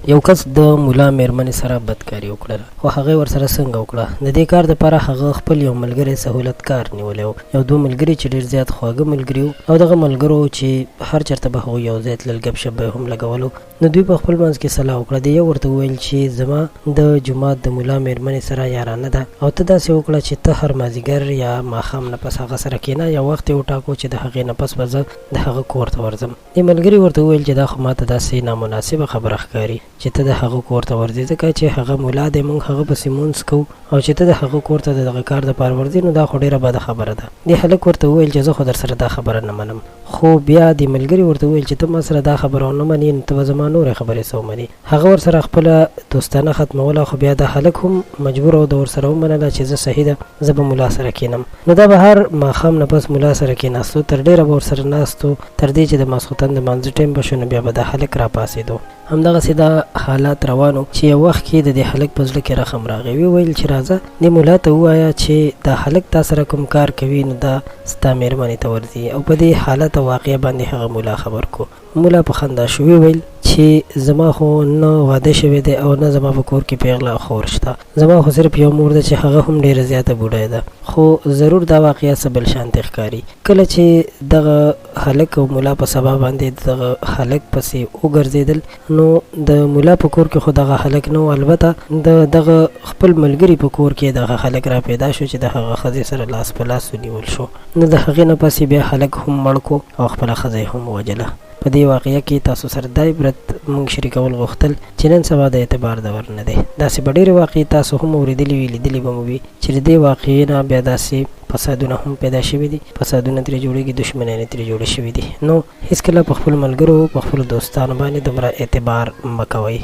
یو کس د مولا میرمنې سره بدکاري وکړله خو هغه ورسره څنګه وکړه؟ د دې کار دپاره هغه خپل یو ملګری سهولتکار نیولی و، یو دوه ملګري چې ډېر زیات خواږه ملګري وو او دغه ملګرو چې هر چېرته به هغوی یو ځای تلل ګپ شپ به یې هم لګولو. نو دوی په خپل منځ کې صلاح وکړه. د یو ورته وویل چې زما د جومات د مولا میرمنې سره یارانه ده او ته داسې وکړه چې ته هر مازدیګر یا ماښام نه پس هغه سره کښېنه، یو وخت یې وټاکو چې د هغې نه پس به زه د هغه کور ته ورځم. دې ملګري ورته وویل چې دا خو ماته داسې نامناسبه خبره ښکاري چې ته د هغه کور ته ورځې، ځکه چې هغه مولا دی، موږ هغه پسې مونځ کوو او چې ته د هغه کور ته د دغه کار دپاره ورځې نو دا خو ډېره بده خبره ده. دې هلک ورته وویل چې زه خو در سره دا خبره نه منم. خو بیا دې ملګري ورته وویل چې ته ما سره دا خبره ونه منې نو ته به زما نورې خبرې څه ومنې. هغه ورسره خپله دوستانه ختموله، خو بیا دا هلک هم مجبور و د ورسره ومنله چې زه صحیح ده زه به مولا سره کښېنم. نو دا به هر ماښام نه پس مولا سره کښېناستو، تر ډېره به ورسره ناستو تر دې چې د ماسخوتن د مانځه ټایم به شو نو بیا به دا هلک راپاڅېدو. همدغسې دا حالات روان و چې یو وخت کې د دې هلک په زړه کې رحم راغی. ویې ویل چې راځه دې مولا ته ووایه چې دا هلک تا سره کوم کار کوي نو دا ستا مېرمنې ته ورځي. او په دې حالت او واقعه باندې هغه مولا خبر کو. مولا په خندا شو، ویې ویل چې زما خو نه واده شوی دی او نه زما په کور کې پیغله خور شته، زما خو صرف یو مور ده چې هغه هم ډېره زیاته بوډۍ ده، خو ضرور دا واقعه څه بل شانتې ښکاري. کله چې دغه هلک او مولا په سبا باندې دغه هلک پسې وګرځېدل نو د مولا په کور کې خو دغه هلک نه و، البته د دغه خپل ملګري په کور کې دغه هلک را پیدا شو چې د هغه ښځې سره لاس په لاس ونیول شو. نو د هغې نه پسې بیا هلک هم مړ کو او خپله ښځه یې هم ووجله. په دې واقعه کې تاسو سره دا عبرت موږ شریکول غوښتل چې نن سبا د اعتبار دور نه دی. داسې به ډېرې واقعې تاسو هم اورېدلي وي، لیدلي به مو وي چې د دې واقعې نه بیا داسې فسادونه هم پیدا شوي دي، فسادونه ترې جوړېږي، دښمنیانې ترې جوړې شوي دي. نو هېڅکله په خپلو ملګرو په خپلو دوستانو باندې دومره اعتبار مه کوئ.